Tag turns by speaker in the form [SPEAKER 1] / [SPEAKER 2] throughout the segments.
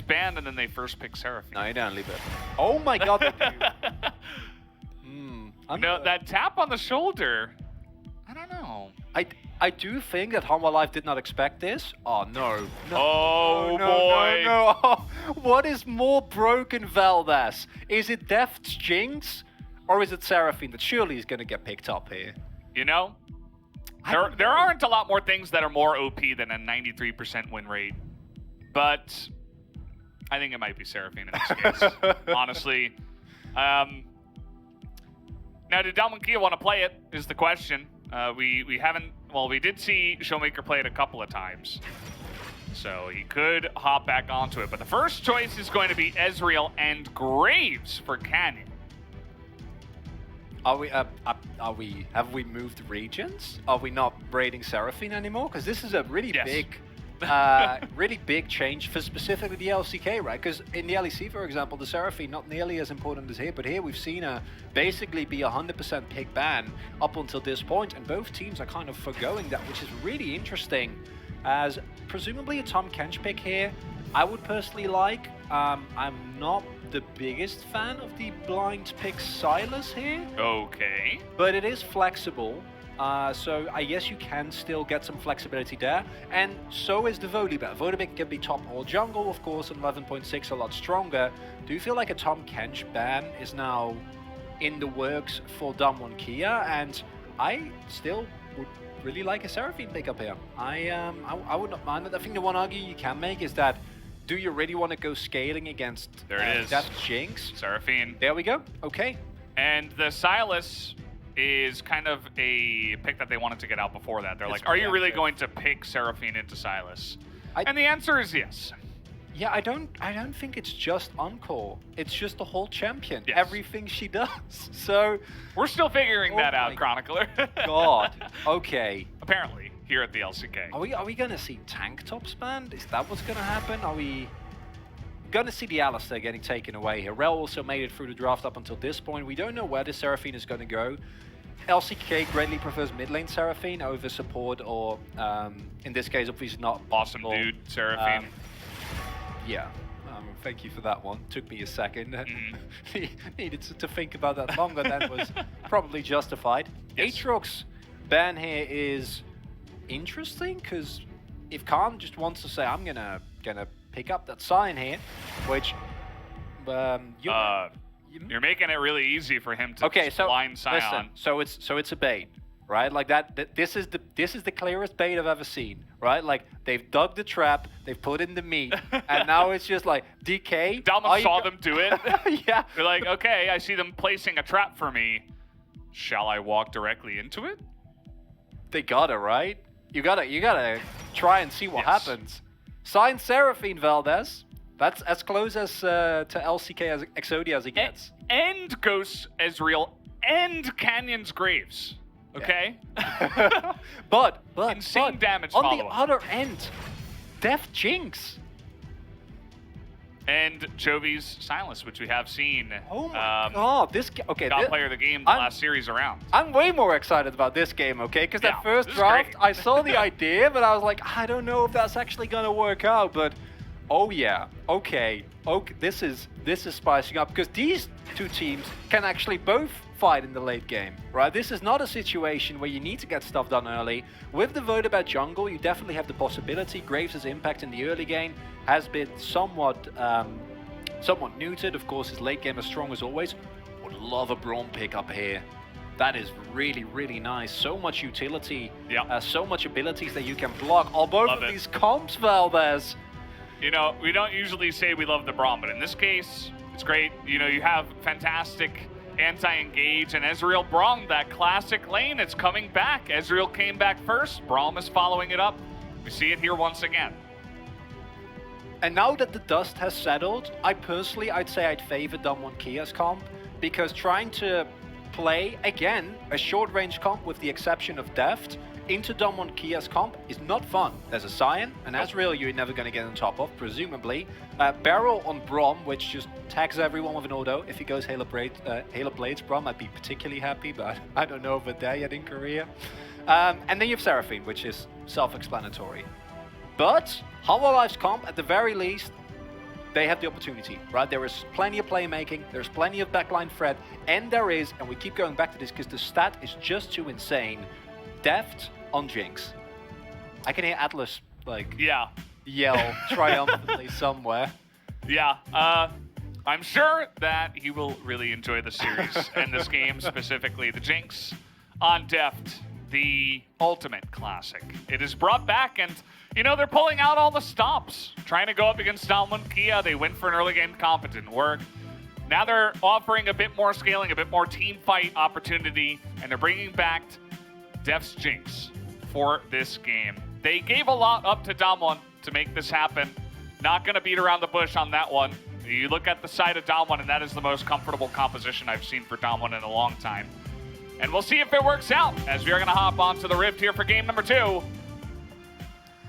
[SPEAKER 1] banned and then they first pick Seraphine.
[SPEAKER 2] No, you don't leave it. Oh my god.
[SPEAKER 1] No, that tap on the shoulder, I don't know.
[SPEAKER 2] I do think that Hanwha Live did not expect this. Oh no.
[SPEAKER 1] Oh
[SPEAKER 2] no,
[SPEAKER 1] boy.
[SPEAKER 2] No. Oh, what is more broken, Valdez? Is it Deft's Jinx or is it Seraphine that surely is going to get picked up here?
[SPEAKER 1] You know, there aren't a lot more things that are more OP than a 93% win rate, but I think it might be Seraphine in this case, honestly. Now, did Damwon Kia want to play it is the question. We haven't, well, we did see Showmaker play it a couple of times, so he could hop back onto it. But the first choice is going to be Ezreal and Graves for Canyon.
[SPEAKER 2] Have we moved regions? Are we not raiding Seraphine anymore? Because this is a really really big change for specifically the LCK, right? Because in the LEC, for example, the Seraphine not nearly as important as here, but here we've seen her basically be 100% pick ban up until this point, and both teams are kind of forgoing that, which is really interesting. As presumably a Tom Kench pick here, I would personally like. I'm not the biggest fan of the blind pick Silas here.
[SPEAKER 1] Okay.
[SPEAKER 2] But it is flexible. So I guess you can still get some flexibility there. And so is the Volibear. Volibear can be top or jungle, of course, and 11.6 a lot stronger. Do you feel like a Tom Kench ban is now in the works for Damwon Kia? And I still would really like a Seraphine pickup here. I would not mind it. I think the one argument you can make is that, do you really want to go scaling against Death Jinx?
[SPEAKER 1] Seraphine.
[SPEAKER 2] There we go. Okay.
[SPEAKER 1] And the Silas is kind of a pick that they wanted to get out before that. They're like, are you really going to pick Seraphine into Silas? And the answer is yes.
[SPEAKER 2] Yeah, I don't think it's just Encore. It's just the whole champion.
[SPEAKER 1] Yes.
[SPEAKER 2] Everything she does. So
[SPEAKER 1] we're still figuring that out, Chronicler.
[SPEAKER 2] God. Okay.
[SPEAKER 1] Apparently, here at the LCK.
[SPEAKER 2] Are we gonna see tank tops banned? Is that what's gonna happen? Are we gonna see the Alistair getting taken away here? Rel also made it through the draft up until this point. We don't know where the Seraphine is gonna go. LCK greatly prefers mid lane Seraphine over support, or in this case, obviously not
[SPEAKER 1] awesome dude Seraphine.
[SPEAKER 2] Yeah, thank you for that one. Took me a second. Needed to think about that longer than was probably justified.
[SPEAKER 1] Yes.
[SPEAKER 2] Aatrox ban here is interesting because if Khan just wants to say, I'm gonna pick up that sign here, which
[SPEAKER 1] you're making it really easy for him to blind Sion.
[SPEAKER 2] Listen, so it's a bait, right? Like that this is the clearest bait I've ever seen, right? Like they've dug the trap, they've put in the meat, and now it's just like DK.
[SPEAKER 1] Damwon saw them do it.
[SPEAKER 2] Yeah.
[SPEAKER 1] They're like, okay, I see them placing a trap for me. Shall I walk directly into it?
[SPEAKER 2] They gotta, right? You gotta try and see what happens. Sign Seraphine, Valdez. That's as close as to LCK as Exodia as it gets.
[SPEAKER 1] And Ghost Ezreal and Canyon's Graves. Okay?
[SPEAKER 2] Yeah. but
[SPEAKER 1] insane damage
[SPEAKER 2] on
[SPEAKER 1] follow-up.
[SPEAKER 2] the other end, Death Jinx.
[SPEAKER 1] And Jovi's Silas, which we have seen.
[SPEAKER 2] Oh my god, this
[SPEAKER 1] top player of the game the last series around.
[SPEAKER 2] I'm way more excited about this game, okay? Because that first draft, I saw the idea, but I was like, I don't know if that's actually gonna work out. But oh yeah, okay, this is spicing up because these two teams can actually both fight in the late game, right? This is not a situation where you need to get stuff done early. With the Volibear jungle, you definitely have the possibility. Graves' impact in the early game has been somewhat neutered. Of course, his late game is strong as always. Would love a Braum pick up here. That is really, really nice. So much utility, so much abilities that you can block. Both of these comps, Valdez.
[SPEAKER 1] You know, we don't usually say we love the Braum, but in this case, it's great. You know, you have fantastic anti-engage, and Ezreal Braum, that classic lane, it's coming back. Ezreal came back first, Braum is following it up. We see it here once again.
[SPEAKER 2] And now that the dust has settled, I'd say I'd favor Damwon Kia's comp, because trying to play, again, a short-range comp with the exception of Deft into Damwon Kia's comp is not fun. There's a Sion, and Ezreal you're never going to get on top of, presumably. Barrel on Braum, which just tags everyone with an auto. If he goes Halo Blades Braum, I'd be particularly happy, but I don't know if we're there yet in Korea. And then you have Seraphine, which is self-explanatory. But Hanwha Live's comp, at the very least, they have the opportunity, right? There is plenty of playmaking, there's plenty of backline threat, and there is, and we keep going back to this because the stat is just too insane, deft on Jinx. I can hear Atlas, like, yell triumphantly somewhere.
[SPEAKER 1] Yeah, I'm sure that he will really enjoy the series and this game specifically. The Jinx on Deft, the ultimate classic. It is brought back, and you know, they're pulling out all the stops. Trying to go up against Damwon, Kia, they went for an early game comp, it didn't work. Now they're offering a bit more scaling, a bit more team fight opportunity, and they're bringing back Deft's Jinx for this game. They gave a lot up to Damwon to make this happen. Not going to beat around the bush on that one. You look at the side of Damwon, and that is the most comfortable composition I've seen for Damwon in a long time. And we'll see if it works out, as we are going to hop onto the Rift here for game number 2.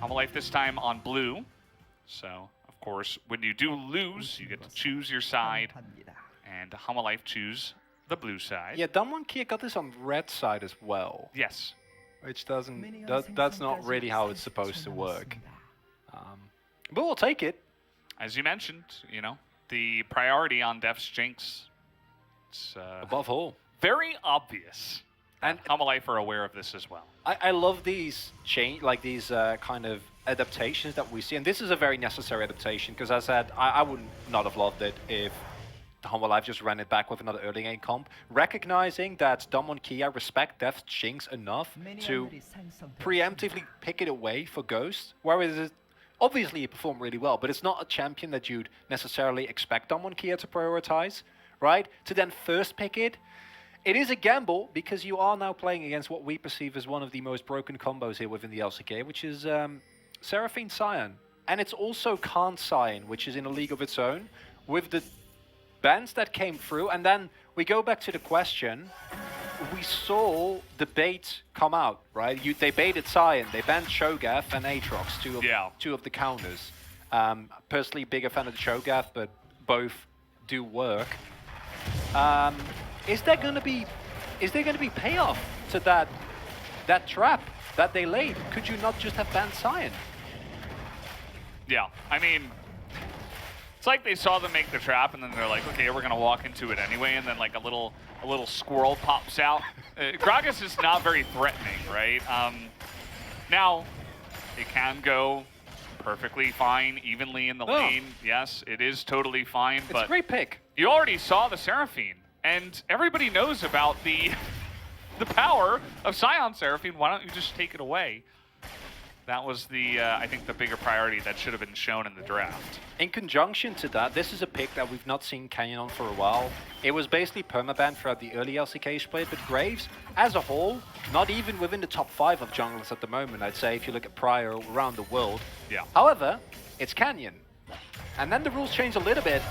[SPEAKER 1] Hanwha Life this time on blue. So, of course, when you do lose, you get to choose your side. And Hanwha Life choose the blue side.
[SPEAKER 2] Yeah, Damwon Kia got this on red side as well.
[SPEAKER 1] Yes.
[SPEAKER 2] Which that's not really how it's supposed to work. But we'll take it.
[SPEAKER 1] As you mentioned, you know, the priority on Deft's Jinx. It's
[SPEAKER 2] above all.
[SPEAKER 1] Very obvious. And Hanwha Life are aware of this as well.
[SPEAKER 2] I love these these kind of adaptations that we see, and this is a very necessary adaptation because, as I said, I would not have loved it if Hanwha Life just ran it back with another early game comp. Recognizing that Damwon Kia respect Deft's Jinx enough to preemptively pick it away for Ghost, whereas obviously it performed really well, but it's not a champion that you'd necessarily expect Damwon Kia to prioritize, right? To then first pick it. It is a gamble because you are now playing against what we perceive as one of the most broken combos here within the LCK, which is Seraphine Sion. And it's also Khan Sion, which is in a league of its own, with the bans that came through. And then we go back to the question, we saw the bait come out, right? They baited Sion, they banned Cho'Gath and Aatrox, two of the counters. Personally, bigger fan of the Cho'Gath, but both do work. Is there going to be payoff to that trap that they laid? Could you not just have banned Sion?
[SPEAKER 1] Yeah, I mean, it's like they saw them make the trap, and then they're like, okay, we're gonna walk into it anyway, and then like a little squirrel pops out. Gragas is not very threatening, right? Now it can go perfectly fine, evenly in the lane. Yes, it is totally fine. But
[SPEAKER 2] it's a great pick.
[SPEAKER 1] You already saw the Seraphine. And everybody knows about the power of Sion Seraphine. Why don't you just take it away? That was the, I think, the bigger priority that should have been shown in the draft.
[SPEAKER 2] In conjunction to that, this is a pick that we've not seen Canyon on for a while. It was basically permaban throughout the early LCK split, but Graves, as a whole, not even within the top 5 of junglers at the moment, I'd say, if you look at prior around the world.
[SPEAKER 1] Yeah.
[SPEAKER 2] However, it's Canyon. And then the rules change a little bit.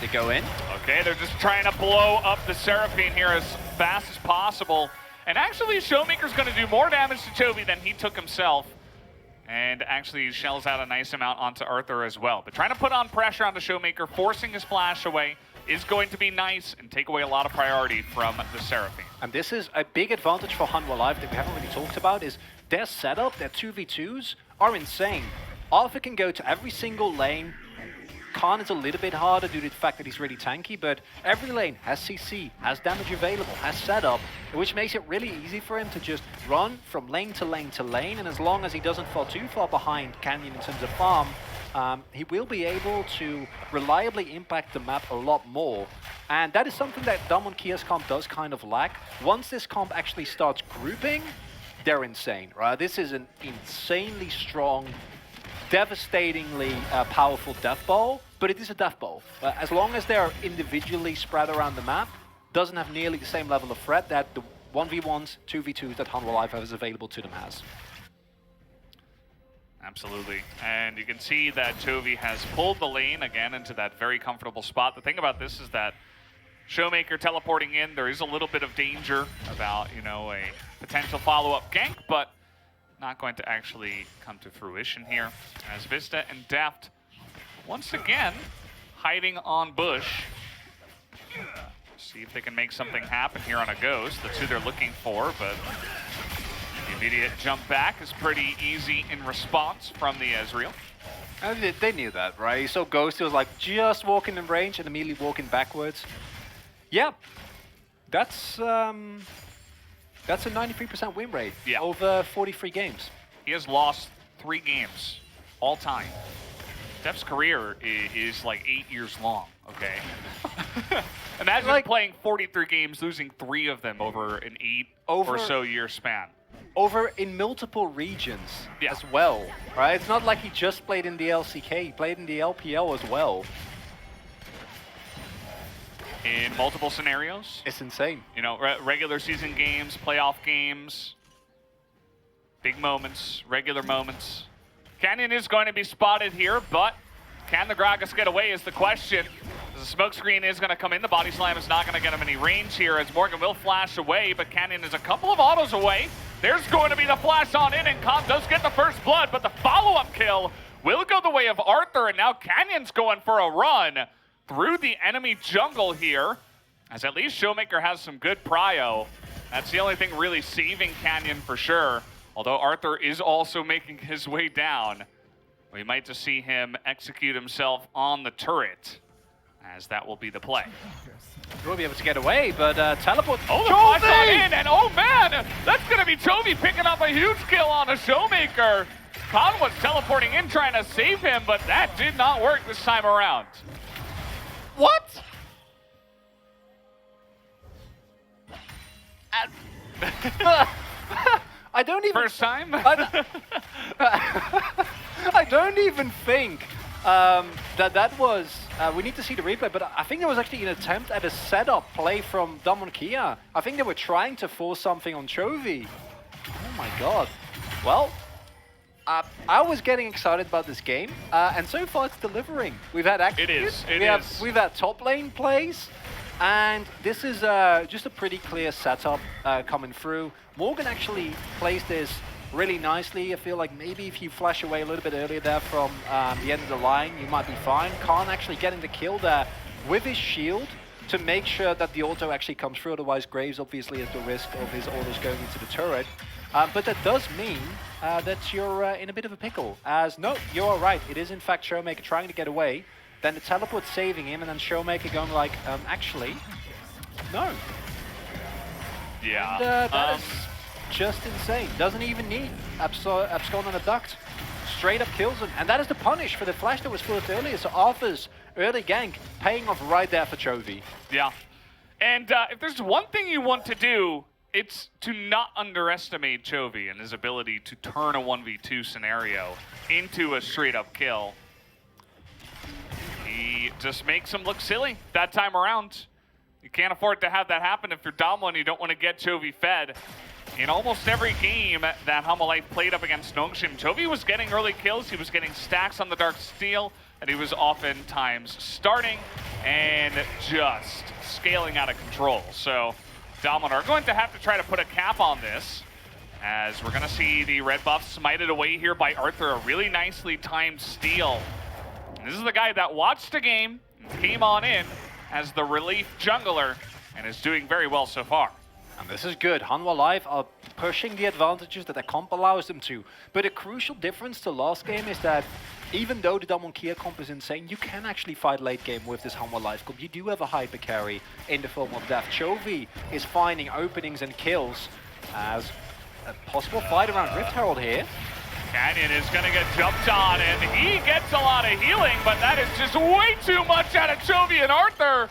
[SPEAKER 2] They go in.
[SPEAKER 1] Okay, they're just trying to blow up the Seraphine here as fast as possible. And actually, Showmaker's going to do more damage to Chovy than he took himself. And actually shells out a nice amount onto Arthur as well. But trying to put on pressure on the Showmaker, forcing his flash away, is going to be nice and take away a lot of priority from the Seraphine.
[SPEAKER 2] And this is a big advantage for Hanwha Life that we haven't really talked about, is their setup, their 2v2s are insane. Arthur can go to every single lane. Khan is a little bit harder due to the fact that he's really tanky, but every lane has CC, has damage available, has setup, which makes it really easy for him to just run from lane to lane to lane, and as long as he doesn't fall too far behind Canyon in terms of farm, he will be able to reliably impact the map a lot more. And that is something that Damwon Kia's comp does kind of lack. Once this comp actually starts grouping, they're insane, right? This is an insanely strong, devastatingly powerful death ball, but it is a death ball. As long as they're individually spread around the map, doesn't have nearly the same level of threat that the 1v1s, 2v2s that Hanwha Life has available to them has.
[SPEAKER 1] Absolutely. And you can see that Chovy has pulled the lane again into that very comfortable spot. The thing about this is that Showmaker teleporting in, there is a little bit of danger about, you know, a potential follow-up gank, but not going to actually come to fruition here, as Vista and Deft once again hiding on bush. See if they can make something happen here on a Ghost. That's who they're looking for, but the immediate jump back is pretty easy in response from the Ezreal.
[SPEAKER 2] And they knew that, right? You saw Ghost, he was like just walking in range and immediately walking backwards. Yeah, that's a 93% win rate over 43 games.
[SPEAKER 1] He has lost 3 games all time. Def's career is like 8 years long, okay? Imagine like playing 43 games, losing 3 of them over an 8 or so year span.
[SPEAKER 2] Over in multiple regions as well, right? It's not like he just played in the LCK, he played in the LPL as well.
[SPEAKER 1] In multiple scenarios.
[SPEAKER 2] It's insane.
[SPEAKER 1] You know, regular season games, playoff games, big moments, regular moments. Canyon is going to be spotted here, but can the Gragas get away is the question. The smoke screen is going to come in. The body slam is not going to get him any range here as Morgan will flash away, but Canyon is a couple of autos away. There's going to be the flash on in, and Con does get the first blood, but the follow-up kill will go the way of Arthur, and now Canyon's going for a run through the enemy jungle here, as at least Showmaker has some good prio. That's the only thing really saving Canyon for sure, although Arthur is also making his way down. We might just see him execute himself on the turret, as that will be the play.
[SPEAKER 2] He will be able to get away, but teleport.
[SPEAKER 1] Oh, the flash on in, and oh man, that's going to be Chovy picking up a huge kill on a Showmaker. Con was teleporting in trying to save him, but that did not work this time around.
[SPEAKER 2] What? I don't even...
[SPEAKER 1] First time?
[SPEAKER 2] I don't even think that was... we need to see the replay, but I think there was actually an attempt at a setup play from Damwon Kia. I think they were trying to force something on Chovy. Oh my god. Well, I was getting excited about this game, and so far it's delivering. We've had executes, we've had top lane plays, and this is just a pretty clear setup coming through. Morgan actually plays this really nicely. I feel like maybe if you flash away a little bit earlier there from the end of the line, you might be fine. Khan actually getting the kill there with his shield to make sure that the auto actually comes through, otherwise Graves obviously has the risk of his autos going into the turret. But that does mean that you're in a bit of a pickle, as no, you're right, it is in fact Showmaker trying to get away, then the teleport saving him, and then Showmaker going like, actually, no.
[SPEAKER 1] Yeah.
[SPEAKER 2] And, that is just insane. Doesn't even need Abscond on a duct. Straight up kills him, and that is the punish for the flash that was forced earlier. So Arthur's early gank paying off right there for Chovy.
[SPEAKER 1] Yeah. And if there's one thing you want to do, it's to not underestimate Chovy and his ability to turn a 1v2 scenario into a straight-up kill. He just makes him look silly that time around. You can't afford to have that happen if you're Damwon. You don't want to get Chovy fed. In almost every game that Hanwha Life played up against Nongshim, Chovy was getting early kills, he was getting stacks on the Dark Steel, and he was oftentimes starting and just scaling out of control. So Damwon are going to have to try to put a cap on this, as we're going to see the red buff smited away here by Arthur, a really nicely timed steal. And this is the guy that watched the game and came on in as the relief jungler and is doing very well so far.
[SPEAKER 2] And this is good. Hanwha Life are pushing the advantages that their comp allows them to. But a crucial difference to last game is that even though the Damwon Kia comp is insane, you can actually fight late game with this Hanwha Life comp. You do have a hyper carry in the form of Death. Chovy is finding openings and kills as a possible fight around Rift Herald here.
[SPEAKER 1] Canyon is going to get jumped on, and he gets a lot of healing, but that is just way too much out of Chovy and Arthur.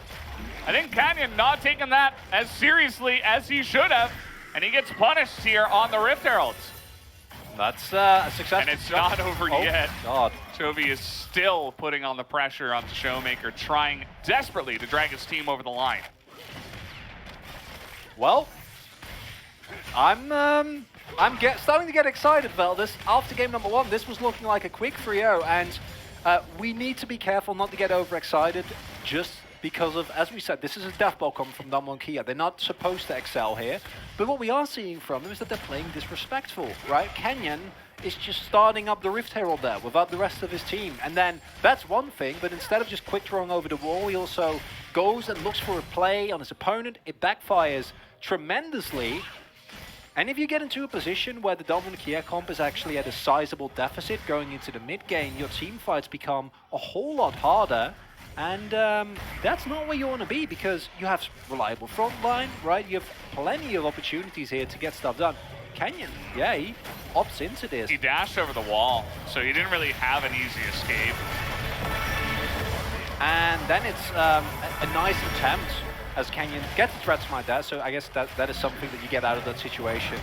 [SPEAKER 1] I think Canyon not taking that as seriously as he should have, and he gets punished here on the Rift Heralds.
[SPEAKER 2] That's a success.
[SPEAKER 1] And it's not over yet.
[SPEAKER 2] God.
[SPEAKER 1] Chovy is still putting on the pressure onto Showmaker, trying desperately to drag his team over the line.
[SPEAKER 2] Well, I'm starting to get excited about this. After game number 1, this was looking like a quick 3-0, and we need to be careful not to get overexcited just because of, as we said, this is a death ball coming from Damwon Kia. They're not supposed to excel here, but what we are seeing from them is that they're playing disrespectful, right? Kenyon is just starting up the Rift Herald there without the rest of his team, and then that's one thing, but instead of just quick throwing over the wall, he also goes and looks for a play on his opponent. It backfires tremendously, And if you get into a position where the Damwon Kia comp is actually at a sizable deficit going into the mid game, your team fights become a whole lot harder. And that's not where you want to be, because you have reliable front line, right? You have plenty of opportunities here to get stuff done. Canyon, yeah, he opts into this.
[SPEAKER 1] He dashed over the wall, so he didn't really have an easy escape.
[SPEAKER 2] And then it's a nice attempt as Canyon gets the threat smite there, so I guess that is something that you get out of that situation.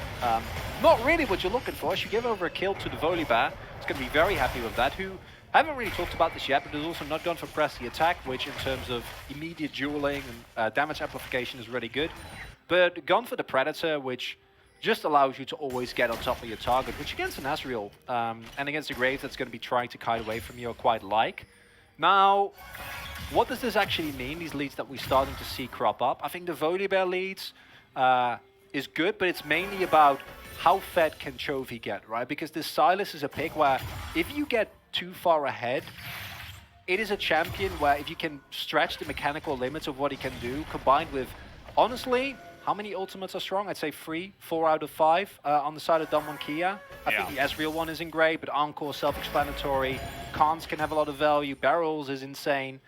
[SPEAKER 2] Not really what you're looking for. As you give over a kill to the Volibear, it's going to be very happy with that, who haven't really talked about this yet, but has also not gone for press the attack, which in terms of immediate dueling and damage amplification is really good. But gone for the Predator, which just allows you to always get on top of your target, which against an Asriel and against a Graves that's going to be trying to kite away from you, I quite like. Now, what does this actually mean, these leads that we're starting to see crop up? I think the Volibear leads is good, but it's mainly about how fed can Chovy get, right? Because this Sylas is a pick where if you get too far ahead, it is a champion where if you can stretch the mechanical limits of what he can do, combined with, honestly, how many ultimates are strong? I'd say 3, 4 out of 5 on the side of Damwon Kia. I think the Asriel one isn't great, but Encore self-explanatory. Khans can have a lot of value. Barrels is insane.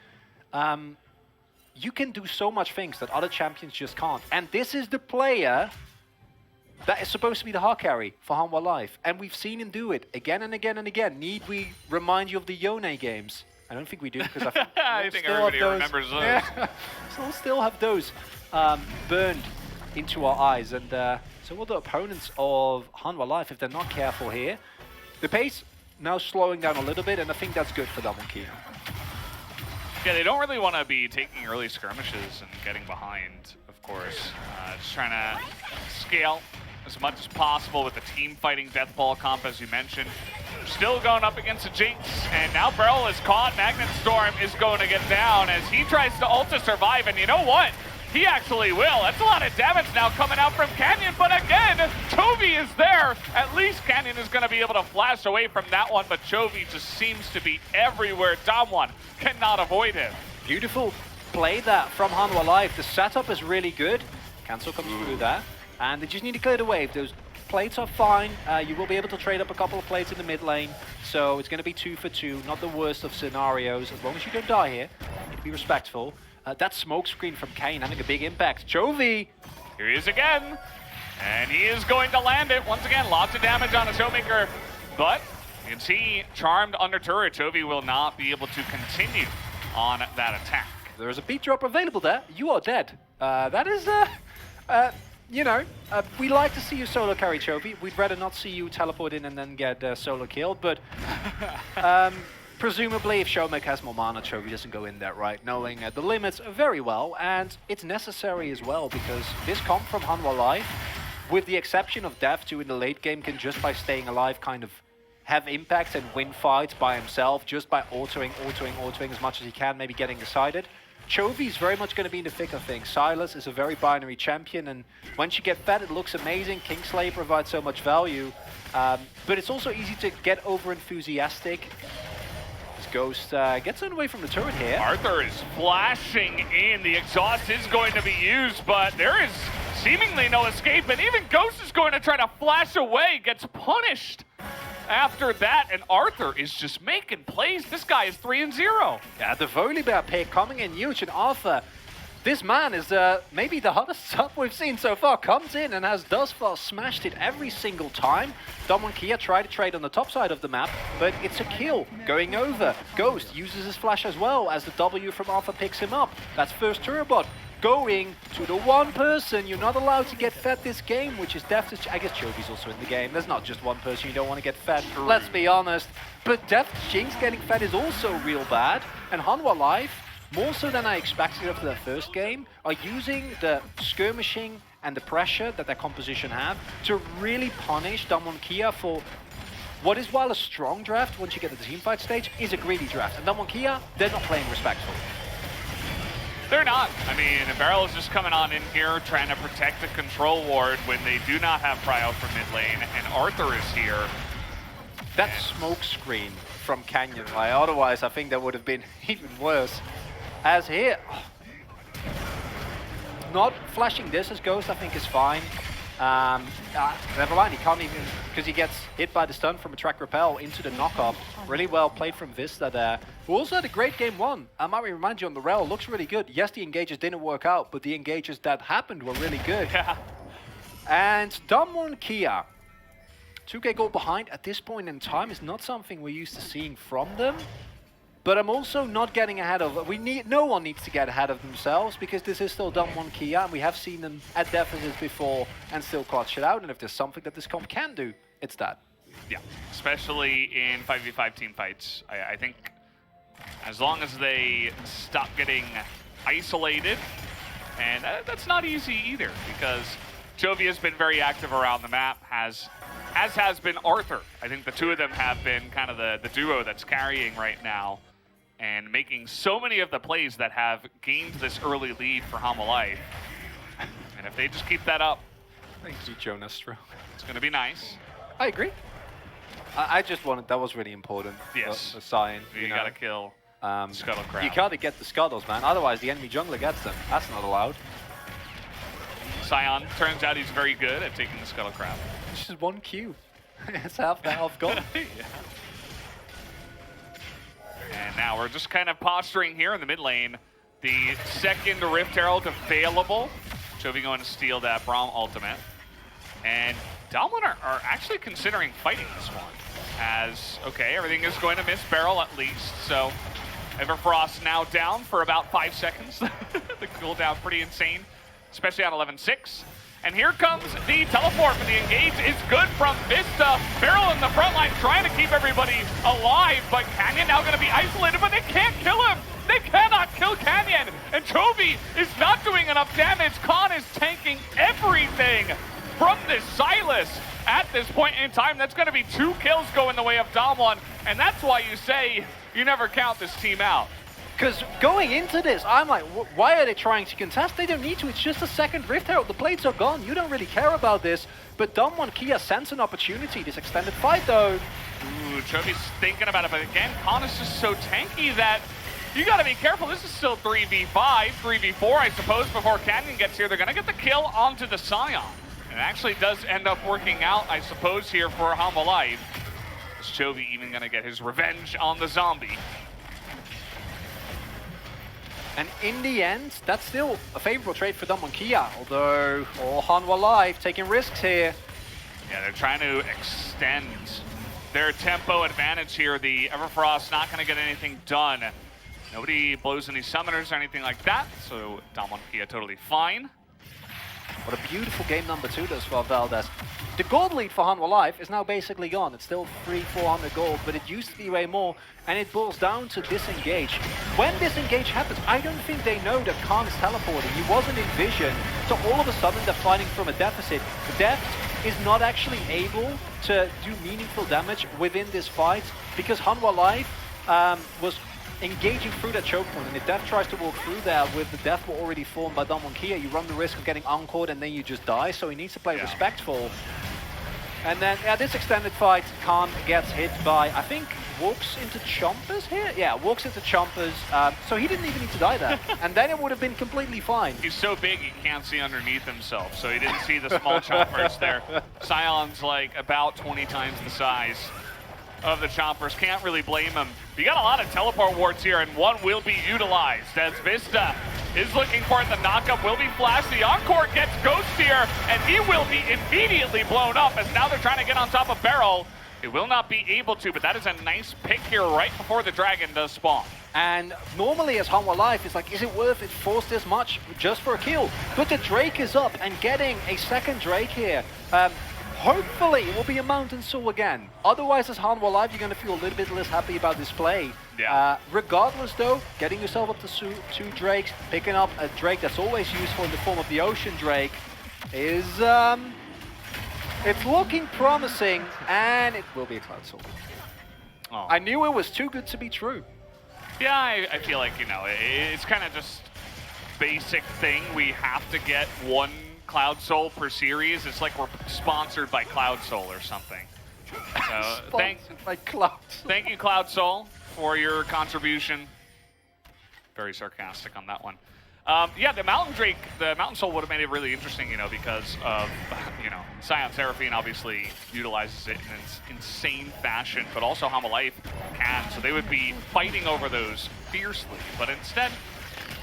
[SPEAKER 2] You can do so much things that other champions just can't. And this is the player that is supposed to be the hard carry for Hanwha Life. And we've seen him do it again and again and again. Need we remind you of the Yone games? I don't think we do, because
[SPEAKER 1] I think everybody remembers those.
[SPEAKER 2] Yeah. So we'll still have those burned into our eyes. And so will the opponents of Hanwha Life, if they're not careful here. The pace now slowing down a little bit, and I think that's good for Damwon Kia.
[SPEAKER 1] Yeah, they don't really want to be taking early skirmishes and getting behind, of course. Just trying to scale as much as possible with the team fighting death ball comp, as you mentioned. Still going up against a Jinx, and now Beryl is caught. Magnet Storm is going to get down as he tries to ult to survive, and you know what? He actually will. That's a lot of damage now coming out from Canyon, but again, Chovy is there. At least Canyon is going to be able to flash away from that one, but Chovy just seems to be everywhere. Damwon cannot avoid him.
[SPEAKER 2] Beautiful play that from Hanwha Life. The setup is really good. Cancel comes through there, and they just need to clear the wave. Those plates are fine. You will be able to trade up a couple of plates in the mid lane, so it's going to be 2 for 2. Not the worst of scenarios, as long as you don't die here. You need to be respectful. That smoke screen from Kane having a big impact. Chovy!
[SPEAKER 1] Here he is again, and he is going to land it. Once again, lots of damage on a Showmaker, but you can see charmed under turret. Chovy will not be able to continue on that attack.
[SPEAKER 2] There is a beat drop available there. You are dead. That is, you know, we like to see you solo carry Chovy. We'd rather not see you teleport in and then get solo killed, but presumably if Showmaker has more mana, Chovy doesn't go in there, right? Knowing the limits very well, and it's necessary as well, because this comp from Hanwha Life, with the exception of Dev 2 in the late game, can just by staying alive kind of have impact and win fights by himself, just by autoing as much as he can, maybe getting decided. Chovy is very much going to be in the thick of things. Sylas is a very binary champion, and once you get fed, it looks amazing. Kingslayer provides so much value, but it's also easy to get over-enthusiastic. This Ghost gets away from the turret here.
[SPEAKER 1] Arthur is flashing in. The exhaust is going to be used, but there is seemingly no escape, and even Ghost is going to try to flash away, gets punished after that, and Arthur is just making plays. This guy is 3-0.
[SPEAKER 2] Yeah, the Volibear pick coming in huge, and Arthur, this man is maybe the hottest sub we've seen so far. Comes in and has thus far smashed it every single time. Damwon Kia tried to trade on the top side of the map, but it's a kill going over. Ghost uses his flash as well as the W from Arthur picks him up. That's first Turbot going to the one person you're not allowed to get fed this game, which is Death. I guess Chovy's also in the game. There's not just one person you don't want to get fed, let's be honest. But Death Jinx getting fed is also real bad, and Hanwha Life, more so than I expected after their first game, are using the skirmishing and the pressure that their composition have to really punish Damwon Kia for what is, while a strong draft, once you get to the teamfight stage, is a greedy draft. And Damwon Kia, they're not playing respectful.
[SPEAKER 1] They're not. I mean, Barrel is just coming on in here trying to protect the control ward when they do not have Prio for mid lane, and Arthur is here.
[SPEAKER 2] That smoke screen from Canyon, right? Otherwise, I think that would have been even worse. As here, not flashing this as Ghost, I think is fine. Never mind, he can't even, because he gets hit by the stun from a track repel into the knockup. Really well played from Vista there. Who also had a great game one. I might remind you on the rail, looks really good. Yes, the engages didn't work out, but the engages that happened were really good.
[SPEAKER 1] Yeah.
[SPEAKER 2] And Damwon Kia, 2K goal behind at this point in time is not something we're used to seeing from them. But I'm also not getting ahead of, no one needs to get ahead of themselves because this is still Damwon Kia and we have seen them at deficits before and still clutch it out. And if there's something that this comp can do, it's that.
[SPEAKER 1] Yeah, especially in 5v5 team fights. I think as long as they stop getting isolated, and that's not easy either because Chovy has been very active around the map, as has been Arthur. I think the two of them have been kind of the duo that's carrying right now and making so many of the plays that have gained this early lead for Hanwha Life. And if they just keep that up,
[SPEAKER 2] Thank you, Jonas.
[SPEAKER 1] it's going to be nice.
[SPEAKER 2] I agree. I just wanted, that was really important.
[SPEAKER 1] Yes.
[SPEAKER 2] A sign.
[SPEAKER 1] You got to kill Scuttle Crab.
[SPEAKER 2] You gotta get the scuttles, man. Otherwise, the enemy jungler gets them. That's not allowed.
[SPEAKER 1] Sion, turns out he's very good at taking the Scuttle Crab.
[SPEAKER 2] It's just 1 Q. It's half the health gone.
[SPEAKER 1] Yeah. And now we're just kind of posturing here in the mid lane. The second Rift Herald available. Chovy going to steal that Braum ultimate. And Damwon are actually considering fighting this one. As, okay, everything is going to miss barrel at least. So Everfrost now down for about 5 seconds. The cooldown pretty insane, especially on 11-6. And here comes the teleport for the engage. It's good from Vista. Barrel in the front line trying to keep everybody alive, but Canyon now going to be isolated, but they can't kill him. They cannot kill Canyon. And Chovy is not doing enough damage. Khan is tanking everything from this Silas. At this point in time, that's going to be 2 kills going the way of Damwon. And that's why you say you never count this team out.
[SPEAKER 2] Because going into this, I'm like, why are they trying to contest? They don't need to. It's just a second Rift Herald. The blades are gone. You don't really care about this. But Damwon Kia sense an opportunity. This extended fight, though.
[SPEAKER 1] Ooh, Chovy's thinking about it. But again, Khan is just so tanky that you got to be careful. This is still 3v5, 3v4, I suppose, before Canyon gets here. They're going to get the kill onto the Sion. And it actually does end up working out, I suppose, here for Hanwha Life. Is Chovy even going to get his revenge on the zombie?
[SPEAKER 2] And in the end, that's still a favorable trade for Damwon Kia, although Hanwha Life taking risks here.
[SPEAKER 1] Yeah, they're trying to extend their tempo advantage here. The Everfrost not going to get anything done. Nobody blows any summoners or anything like that, so Damwon Kia totally fine.
[SPEAKER 2] What a beautiful game number 2 does for Valdez. The gold lead for Hanwha Life is now basically gone. It's still 300-400 gold, but it used to be way more, and it boils down to disengage. When disengage happens, I don't think they know that Khan is teleporting. He wasn't in vision, so all of a sudden they're fighting from a deficit. The Deft is not actually able to do meaningful damage within this fight because Hanwha Life was engaging through that choke point, and if Death tries to walk through there with the Death wall already formed by Damwon Kia, you run the risk of getting encored and then you just die, so he needs to play respectful. And then, this extended fight, Khan gets hit by, I think, walks into Chompers here? Yeah, walks into Chompers, so he didn't even need to die there. And then it would have been completely fine.
[SPEAKER 1] He's so big he can't see underneath himself, so he didn't see the small Chompers there. Sion's like about 20 times the size of the Chompers. Can't really blame him. You got a lot of teleport wards here, and one will be utilized as Vista is looking for it. The knockup will be flashed. The Encore gets Ghost here, and he will be immediately blown up as now they're trying to get on top of Barrel. It will not be able to, but that is a nice pick here right before the Dragon does spawn.
[SPEAKER 2] And normally as Hanwha Life, it's like, is it worth it? Force this much just for a kill? But the Drake is up, and getting a second Drake here, hopefully it will be a Mountain Soul again. Otherwise, as Hanwha Life, you're going to feel a little bit less happy about this play.
[SPEAKER 1] Yeah.
[SPEAKER 2] Regardless, though, getting yourself up to 2 Drakes, picking up a Drake that's always useful in the form of the Ocean Drake is, it's looking promising, and it will be a Cloud Soul.
[SPEAKER 1] Oh.
[SPEAKER 2] I knew it was too good to be true.
[SPEAKER 1] Yeah, I feel like, you know, it's kind of just basic thing. We have to get 1 Cloud Soul per series. It's like we're sponsored by Cloud Soul or something. So thank you, Cloud Soul, for your contribution. Very sarcastic on that one. Yeah, the Mountain Drake, the Mountain Soul would have made it really interesting, you know, because of, you know, Scion Seraphine obviously utilizes it in an insane fashion, but also Hanwha Life can, so they would be fighting over those fiercely. But instead,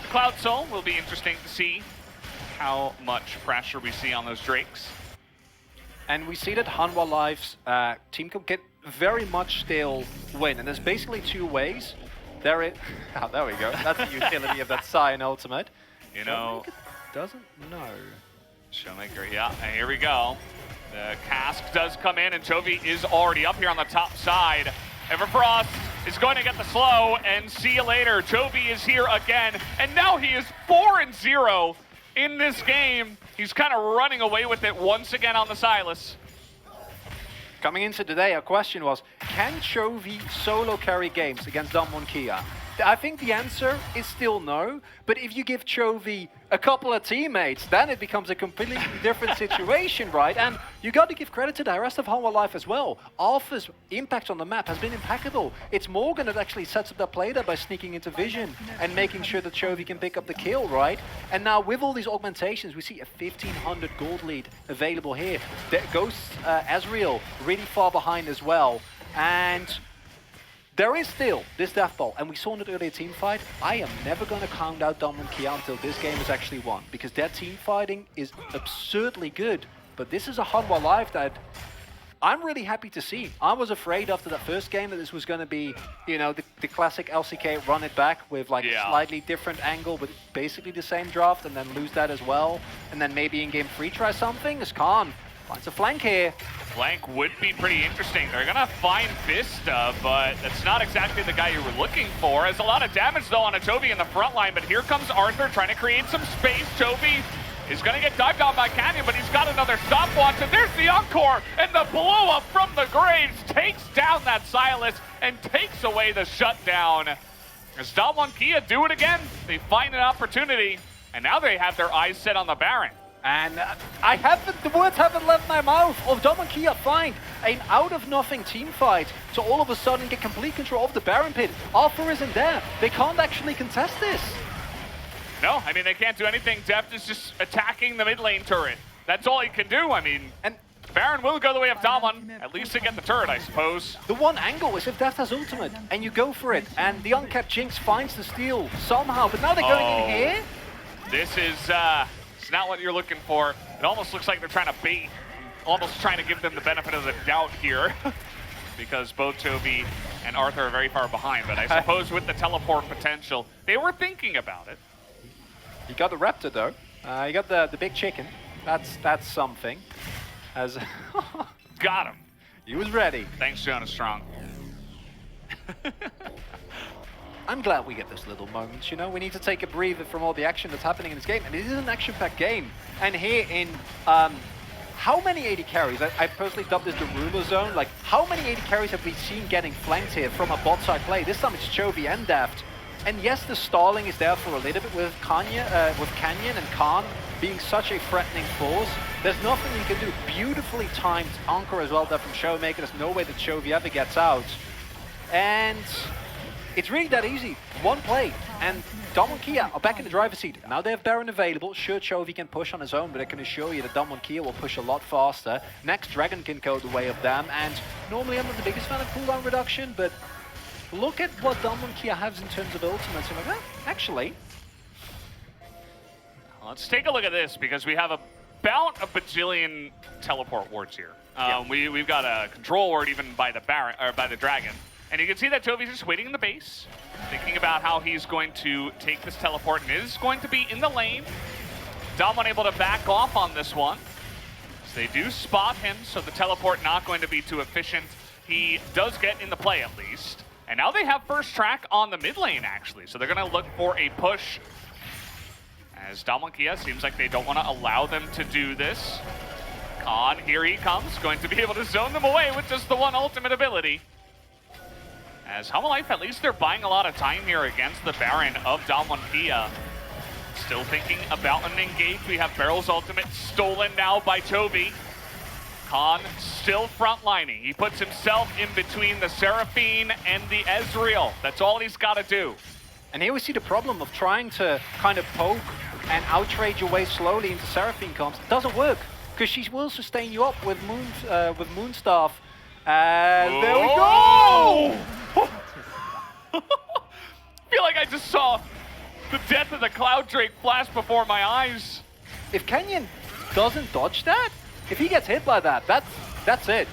[SPEAKER 1] the Cloud Soul will be interesting to see how much pressure we see on those Drakes.
[SPEAKER 2] And we see that Hanwha Life's team can very much still win, and there's basically two ways. There we go. That's the utility of that Scion ultimate.
[SPEAKER 1] You know,
[SPEAKER 2] doesn't know.
[SPEAKER 1] Showmaker, yeah. And here we go. The cask does come in, and Chovy is already up here on the top side. Everfrost is going to get the slow, and see you later. Chovy is here again, and now he is 4-0 in this game. He's kind of running away with it once again on the Sylas.
[SPEAKER 2] Coming into today, our question was, can Chovy solo carry games against Damwon Kia? I think the answer is still no, but if you give Chovy a couple of teammates, then it becomes a completely different situation, right? And you got to give credit to the rest of Hanwha Life as well. Alpha's impact on the map has been impeccable. It's Morgan that actually sets up the play there by sneaking into vision and making sure that Chovy can pick up the kill, right? And now with all these augmentations, we see a 1500 gold lead available here. There goes Ezreal really far behind as well. And there is still this death ball, and we saw in the earlier team fight, I am never going to count out Damwon Kia until this game is actually won, because their team fighting is absurdly good. But this is a Hanwha Life that I'm really happy to see. I was afraid after that first game that this was going to be, you know, the classic LCK run it back with like a slightly different angle, but basically the same draft, and then lose that as well. And then maybe in game 3 try something, as Khan finds a flank here.
[SPEAKER 1] Flank would be pretty interesting. They're gonna find Vista, but that's not exactly the guy you were looking for. Has a lot of damage though on a Chovy in the front line, but here comes Arthur trying to create some space. Chovy is gonna get dived on by Canyon, but he's got another stopwatch, and there's the Encore, and the blow up from the graves takes down that Sylas and takes away the shutdown. As Damwon Kia do it again, they find an opportunity, and now they have their eyes set on the Baron.
[SPEAKER 2] And the words haven't left my mouth of Damwon Kia find an out-of-nothing team fight to all of a sudden get complete control of the Baron pit. Alpha isn't there. They can't actually contest this.
[SPEAKER 1] No, I mean, they can't do anything. Deft is just attacking the mid lane turret. That's all he can do. I mean, and Baron will go the way of Damwon, at least to get the turret, I suppose.
[SPEAKER 2] The one angle is if Deft has ultimate, and you go for it, and the uncapped Jinx finds the steal somehow, but now they're going in here.
[SPEAKER 1] This is it's not what you're looking for. It almost looks like they're trying to bait, almost trying to give them the benefit of the doubt here, because both Chovy and Arthur are very far behind. But I suppose with the teleport potential, they were thinking about it.
[SPEAKER 2] You got the Raptor though. You got the big chicken. That's something. As
[SPEAKER 1] got him.
[SPEAKER 2] He was ready.
[SPEAKER 1] Thanks, Jonas Strong.
[SPEAKER 2] I'm glad we get those little moments, you know? We need to take a breather from all the action that's happening in this game, and it is an action-packed game. And here in, how many AD carries? I personally dubbed this the rumor zone. Like, how many AD carries have we seen getting flanked here from a bot side play? This time it's Chovy and Daft. And yes, the stalling is there for a little bit with Canyon and Khan being such a threatening force. There's nothing you can do. Beautifully timed Anchor as well there from Showmaker. There's no way that Chovy ever gets out. And it's really that easy. One play, and Damwon Kia are back in the driver's seat. Now they have Baron available. Sure, Chovy can push on his own, but I can assure you that Damwon Kia will push a lot faster. Next, Dragon can go the way of them, and normally I'm not the biggest fan of cooldown reduction, but look at what Damwon Kia has in terms of ultimates. I'm like, well, actually.
[SPEAKER 1] Let's take a look at this, because we have about a bajillion teleport wards here. We've got a control ward even by the Baron, or by the Dragon. And you can see that Chovy's just waiting in the base, thinking about how he's going to take this teleport, and is going to be in the lane. Damwon able to back off on this one. So they do spot him, so the teleport not going to be too efficient. He does get in the play at least. And now they have first track on the mid lane, actually. So they're going to look for a push. As Damwon Kia seems like they don't want to allow them to do this. Khan, here he comes, going to be able to zone them away with just the one ultimate ability. As Hanwha Life, at least they're buying a lot of time here against the Baron of Damwon Kia. Still thinking about an engage. We have Barrel's ultimate stolen now by Chovy. Khan still frontlining. He puts himself in between the Seraphine and the Ezreal. That's all he's got to do.
[SPEAKER 2] And here we see the problem of trying to kind of poke and out-trade your way slowly into Seraphine comps. It doesn't work, because she will sustain you up with Moonstaff. And there we go!
[SPEAKER 1] I feel like I just saw the death of the Cloud Drake flash before my eyes.
[SPEAKER 2] If Kenyon doesn't dodge that, if he gets hit by that, that's it.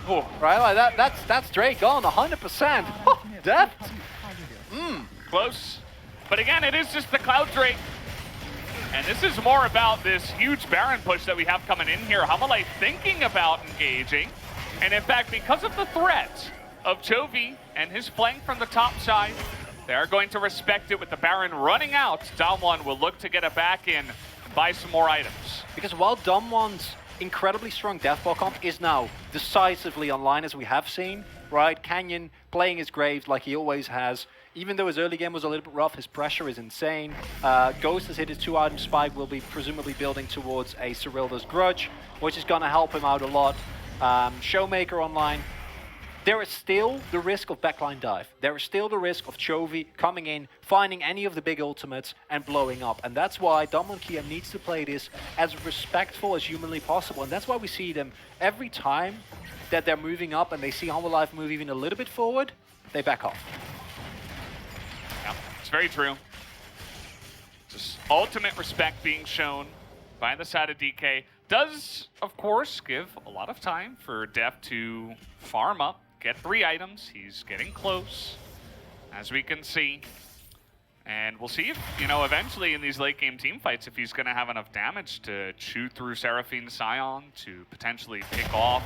[SPEAKER 2] Oh, right, like that's Drake gone 100%. Death.
[SPEAKER 1] Close. But again, it is just the Cloud Drake. And this is more about this huge Baron push that we have coming in here. Hanwha thinking about engaging. And in fact, because of the threat of Chovy and his flank from the top side, they are going to respect it with the Baron running out. Damwon will look to get it back in and buy some more items.
[SPEAKER 2] Because while Damwon's incredibly strong deathball comp is now decisively online, as we have seen, right? Canyon playing his graves like he always has. Even though his early game was a little bit rough, his pressure is insane. Ghost has hit his 2-item spike, will be presumably building towards a Cyrilda's Grudge, which is going to help him out a lot. Showmaker online. There is still the risk of backline dive. There is still the risk of Chovy coming in, finding any of the big ultimates and blowing up. And that's why Damwon Kia needs to play this as respectful as humanly possible. And that's why we see them every time that they're moving up and they see Hanwha move even a little bit forward, they back off.
[SPEAKER 1] Yeah, it's very true. Just ultimate respect being shown by the side of DK. Does, of course, give a lot of time for Def to farm up, get 3 items. He's getting close, as we can see. And we'll see if, eventually in these late game team fights, if he's going to have enough damage to chew through Seraphine Scion to potentially pick off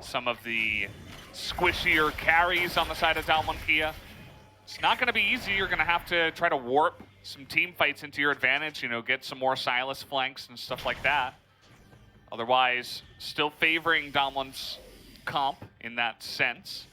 [SPEAKER 1] some of the squishier carries on the side of Damwon Kia. It's not going to be easy. You're going to have to try to warp some team fights into your advantage, get some more Sylas flanks and stuff like that. Otherwise, still favoring Damwon's comp in that sense.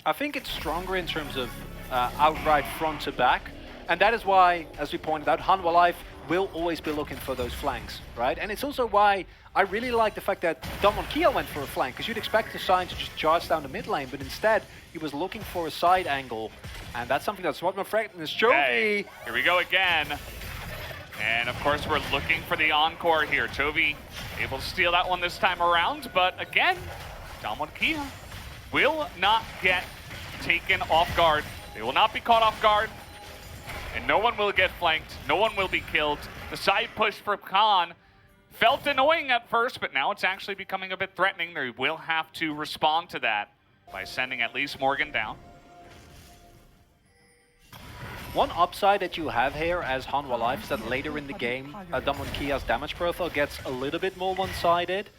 [SPEAKER 2] I think it's stronger in terms of outright front to back. And that is why, as we pointed out, Hanwha will always be looking for those flanks, right? And it's also why I really like the fact that Damwon Kia went for a flank, because you'd expect the Sign to just charge down the mid lane, but instead he was looking for a side angle. And that's something that's what my friend is Chovy.
[SPEAKER 1] Hey, here we go again. And of course, we're looking for the encore here. Chovy able to steal that one this time around, but again, Damwon Kia will not get taken off guard. They will not be caught off guard, and no one will get flanked. No one will be killed. The side push for Khan felt annoying at first, but now it's actually becoming a bit threatening. They will have to respond to that by sending at least Morgan down.
[SPEAKER 2] One upside that you have here as Hanwha is that later in the game, Damwon Kia's damage profile gets a little bit more one-sided.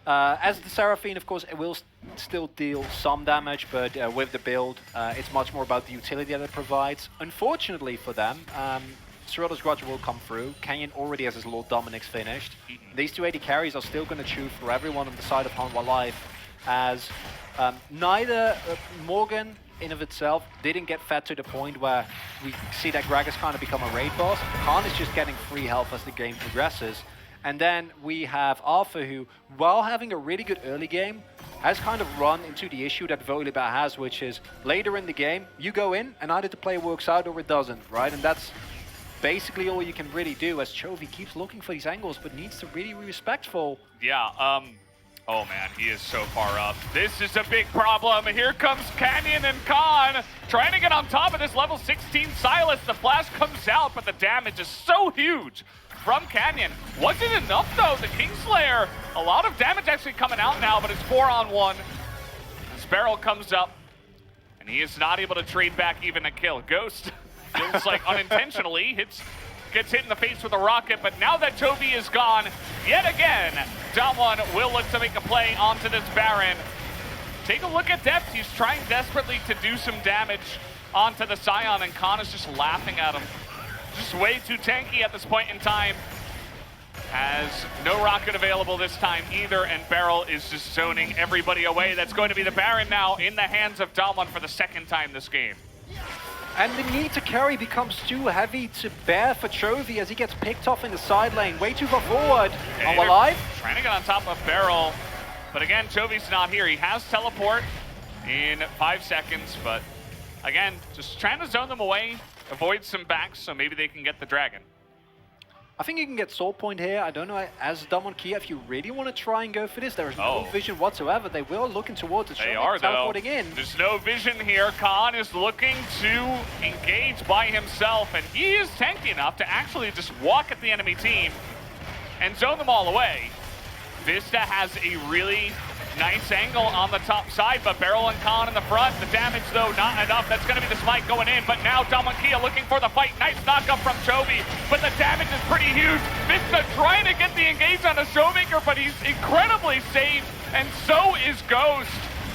[SPEAKER 2] As the Seraphine, of course, it will still deal some damage, but with the build, it's much more about the utility that it provides. Unfortunately for them, Cyrilda's Grudge will come through. Canyon already has his Lord Dominic's finished. These 280 carries are still going to chew for everyone on the side of Hanwha as neither Morgan in of itself didn't get fed to the point where we see that Gragas kind of become a raid boss. Khan is just getting free health as the game progresses. And then we have Alpha, who, while having a really good early game, has kind of run into the issue that Volibear has, which is later in the game, you go in and either the play works out or it doesn't, right? And that's basically all you can really do, as Chovy keeps looking for these angles but needs to really be respectful.
[SPEAKER 1] Yeah, oh man, he is so far up. This is a big problem. Here comes Canyon and Khan trying to get on top of this level 16 Sylas. The flash comes out, but the damage is so huge from Canyon. Wasn't enough though. The Kingslayer, a lot of damage actually coming out now, but it's 4-on-1. Sparrow comes up, and he is not able to trade back even a kill. Ghost feels like unintentionally gets hit in the face with a rocket, but now that Chovy is gone, yet again, Damwon will look to make a play onto this Baron. Take a look at Depth. He's trying desperately to do some damage onto the Scion, and Khan is just laughing at him. Just way too tanky at this point in time. Has no rocket available this time either, and Beryl is just zoning everybody away. That's going to be the Baron now in the hands of Damwon for the second time this game.
[SPEAKER 2] And the need to carry becomes too heavy to bear for Chovy as he gets picked off in the side lane. Way too far forward.
[SPEAKER 1] Hanwha trying to get on top of Beryl. But again, Chovy's not here. He has teleport. in 5 seconds, but again, just trying to zone them away, avoid some backs so maybe they can get the dragon.
[SPEAKER 2] I think you can get Soul Point here. I don't know, as Damwon Kia, if you really want to try and go for this, there is no vision whatsoever. They will looking towards it.
[SPEAKER 1] They are,
[SPEAKER 2] teleporting in.
[SPEAKER 1] There's no vision here. Khan is looking to engage by himself, and he is tanky enough to actually just walk at the enemy team and zone them all away. Vista has a really nice angle on the top side, but Beryl and Khan in the front. The damage, though, not enough. That's going to be the smite going in, but now Damwon Kia looking for the fight. Nice knockup from Chovy, but the damage is pretty huge. Vista trying to get the engage on a Showmaker, but he's incredibly safe, and so is Ghost.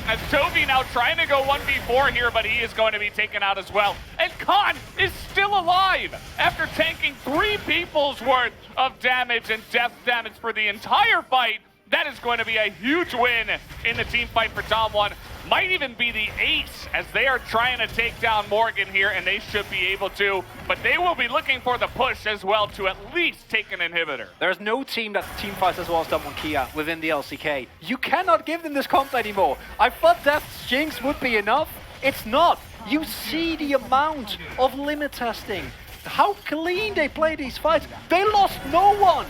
[SPEAKER 1] As Chovy now trying to go 1v4 here, but he is going to be taken out as well. And Khan is still alive after tanking 3 people's worth of damage and death damage for the entire fight. That is going to be a huge win in the team fight for Damwon. Might even be the ace as they are trying to take down Morgan here, and they should be able to. But they will be looking for the push as well to at least take an inhibitor.
[SPEAKER 2] There's no team that team fights as well as Damwon Kia within the LCK. You cannot give them this comp anymore. I thought Death's Jinx would be enough. It's not. You see the amount of limit testing. How clean they play these fights. They lost no one.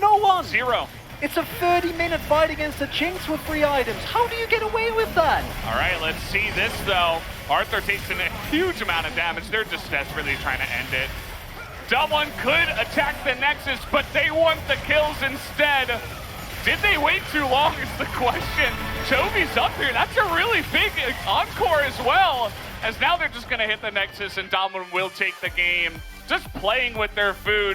[SPEAKER 2] No one.
[SPEAKER 1] 0.
[SPEAKER 2] It's a 30-minute fight against the Jinx with 3 items. How do you get away with that?
[SPEAKER 1] All right, let's see this, though. Arthur takes in a huge amount of damage. They're just desperately trying to end it. Damwon could attack the Nexus, but they want the kills instead. Did they wait too long is the question. Chovy's up here. That's a really big encore as well, as now they're just going to hit the Nexus, and Damwon will take the game. Just playing with their food.